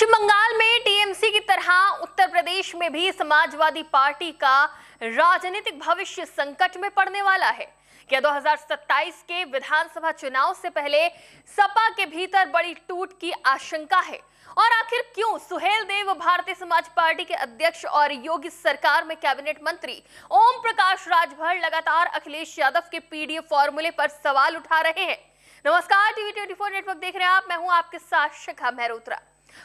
पश्चिम बंगाल में टीएमसी की तरह उत्तर प्रदेश में भी समाजवादी पार्टी का राजनीतिक भविष्य संकट में पड़ने वाला है। क्या 2027 के विधानसभा चुनाव से पहले सपा के भीतर बड़ी टूट की आशंका है? और आखिर क्यों सुहेलदेव भारतीय समाज पार्टी के अध्यक्ष और योगी सरकार में कैबिनेट मंत्री ओम प्रकाश राजभर लगातार अखिलेश यादव के पीडीए फॉर्मूले पर सवाल उठा रहे हैं? नमस्कार, टीवी 24 नेटवर्क देख रहे हैं आप। मैं हूं आपके साथ शिखा मेहरोत्रा।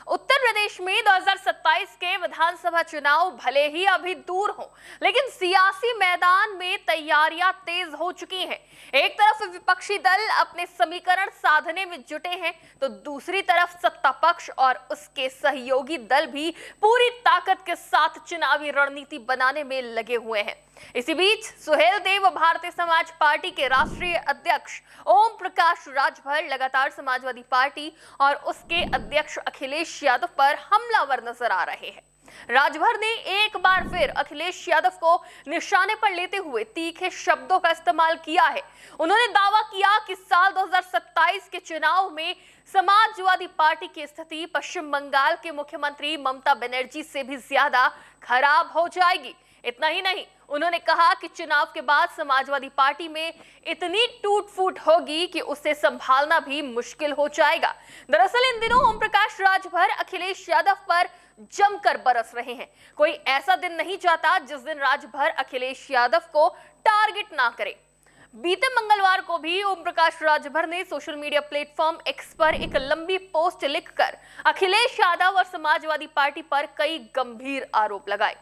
उत्तर प्रदेश में 2027 के विधानसभा चुनाव भले ही अभी दूर हो, लेकिन सियासी मैदान में तैयारियां तेज हो चुकी हैं। एक तरफ विपक्षी दल अपने समीकरण साधने में जुटे हैं, तो दूसरी तरफ सत्ता पक्ष और उसके सहयोगी दल भी पूरी ताकत के साथ चुनावी रणनीति बनाने में लगे हुए हैं। इसी बीच सुहेलदेव भारतीय समाज पार्टी के राष्ट्रीय अध्यक्ष ओम प्रकाश राजभर लगातार समाजवादी पार्टी और उसके अध्यक्ष अखिलेश यादव पर हमलावर नजर आ रहे हैं। राजभर ने एक बार फिर अखिलेश यादव को निशाने पर लेते हुए तीखे शब्दों का इस्तेमाल किया है। उन्होंने दावा किया कि साल 2027 के चुनाव में समाजवादी पार्टी की स्थिति पश्चिम बंगाल के मुख्यमंत्री ममता बनर्जी से भी ज्यादा खराब हो जाएगी। इतना ही नहीं, उन्होंने कहा कि चुनाव के बाद समाजवादी पार्टी में इतनी टूट फूट होगी कि उसे संभालना भी मुश्किल हो जाएगा। दरअसल इन दिनों ओम प्रकाश राजभर अखिलेश यादव पर जमकर बरस रहे हैं। कोई ऐसा दिन नहीं जाता जिस दिन राजभर अखिलेश यादव को टारगेट ना करे। बीते मंगलवार को भी ओम प्रकाश राजभर ने सोशल मीडिया प्लेटफॉर्म एक्स पर एक लंबी पोस्ट लिखकर अखिलेश यादव और समाजवादी पार्टी पर कई गंभीर आरोप लगाए।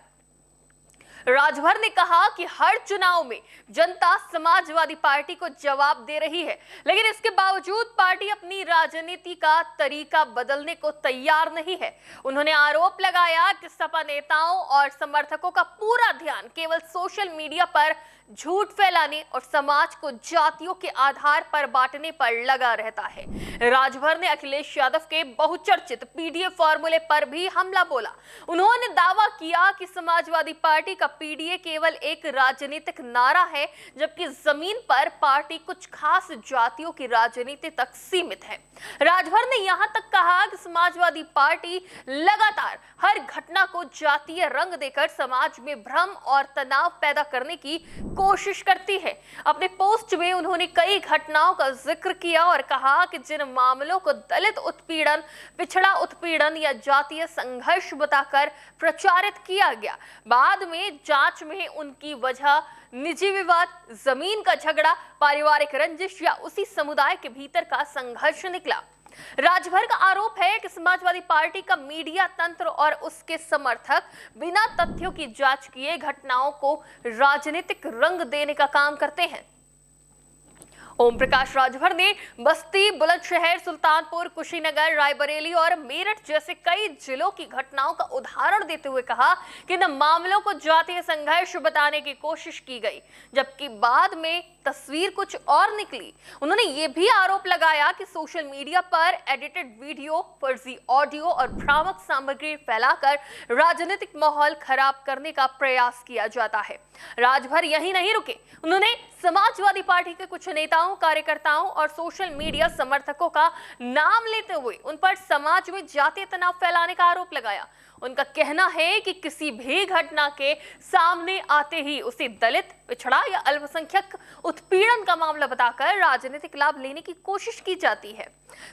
राजभर ने कहा कि हर चुनाव में जनता समाजवादी पार्टी को जवाब दे रही है, लेकिन इसके बावजूद पार्टी अपनी राजनीति का तरीका बदलने को तैयार नहीं है। उन्होंने आरोप लगाया कि सपा नेताओं और समर्थकों का पूरा ध्यान केवल सोशल मीडिया पर झूठ फैलाने और समाज को जातियों के आधार पर बांटने पर लगा रहता है। राजभर ने अखिलेश यादव के बहुचर्चित पीडीए फॉर्मूले पर भी हमला बोला। उन्होंने दावा किया कि समाजवादी पार्टी का पीडीए केवल एक राजनीतिक नारा है, जबकि जमीन पर पार्टी कुछ खास जातियों की राजनीति तक सीमित है। राजभर ने यहां तक कहा कि समाजवादी पार्टी लगातार हर घटना को जातीय रंग देकर समाज में भ्रम और तनाव पैदा करने की कोशिश करती है। अपने पोस्ट में उन्होंने कई घटनाओं का जिक्र किया और कहा कि जिन मामलों को दलित उत्पीड़न, पिछड़ा उत्पीड़न या जातीय संघर्ष बताकर प्रचारित किया गया, बाद में जांच में उनकी वजह निजी विवाद, जमीन का झगड़ा, पारिवारिक रंजिश या उसी समुदाय के भीतर का संघर्ष निकला। राजभर का आरोप है कि समाजवादी पार्टी का मीडिया तंत्र और उसके समर्थक बिना तथ्यों की जांच किए घटनाओं को राजनीतिक रंग देने का काम करते हैं। ओम प्रकाश राजभर ने बस्ती, बुलंदशहर, सुल्तानपुर, कुशीनगर, रायबरेली और मेरठ जैसे कई जिलों की घटनाओं का उदाहरण देते हुए कहा कि इन मामलों को जातीय संघर्ष बताने की कोशिश की गई, जबकि बाद में तस्वीर कुछ और निकली। उन्होंने ये भी आरोप लगाया कि सोशल मीडिया पर एडिटेड वीडियो, फर्जी ऑडियो और भ्रामक सामग्री फैलाकर राजनीतिक माहौल खराब करने का प्रयास किया जाता है। राजभर यही नहीं रुके, उन्होंने समाजवादी पार्टी के कुछ नेताओं, कार्यकर्ताओं और सोशल मीडिया समर्थकों का नाम लेते हुए उन पर समाज में जातीय तनाव फैलाने का आरोप लगाया। उनका कहना है कि किसी भी घटना के सामने आते ही उसे दलित, पिछड़ा या अल्पसंख्यक उत्पीड़न का मामला बताकर राजनीतिक लाभ लेने की कोशिश की जाती है।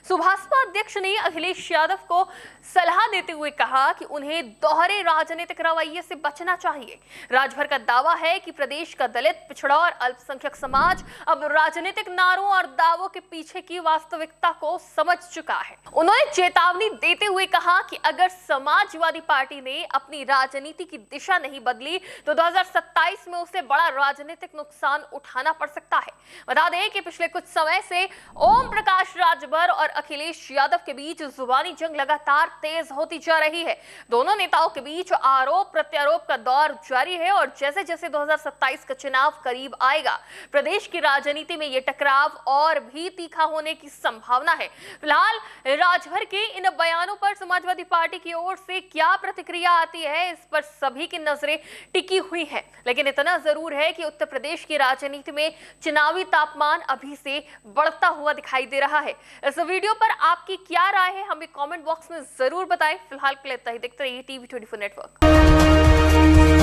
सुभाषपा अध्यक्ष ने अखिलेश यादव को सलाह देते हुए कहा कि उन्हें दोहरे राजनीतिक रवैये से बचना चाहिए। राजभर का दावा है कि प्रदेश का दलित, पिछड़ा और अल्पसंख्यक समाज अब राजनीतिक नारों और दावों के पीछे की वास्तविकता को समझ चुका है। उन्होंने चेतावनी देते हुए कहा कि अगर समाजवादी पार्टी ने अपनी राजनीति की दिशा नहीं बदली तो 2027 में उसे बड़ा राजनीतिक नुकसान उठाना पड़ सकता है। बता दें कि पिछले कुछ समय से ओम प्रकाश राजभर और अखिलेश यादव के बीच जुबानी जंग लगातार तेज होती जा रही है। दोनों नेताओं के बीच आरोप प्रत्यारोप का दौर जारी है और जैसे जैसे 2027 का चुनाव करीब आएगा, प्रदेश की राजनीति में ये टकराव और भी तीखा होने की संभावना है। फिलहाल राजभर के इन बयानों पर समाजवादी पार्टी की ओर से क्या प्रतिक्रिया आती है, इस पर सभी की नजरें टिकी हुई हैं। लेकिन इतना जरूर है कि उत्तर प्रदेश की राजनीति में चुनावी तापमान अभी से बढ़ता हुआ दिखाई दे रहा है। इस इस वीडियो पर आपकी क्या राय है हमें कमेंट बॉक्स में जरूर बताएं। फिलहाल के लिए इतना ही। देखते रहिए TV24 नेटवर्क।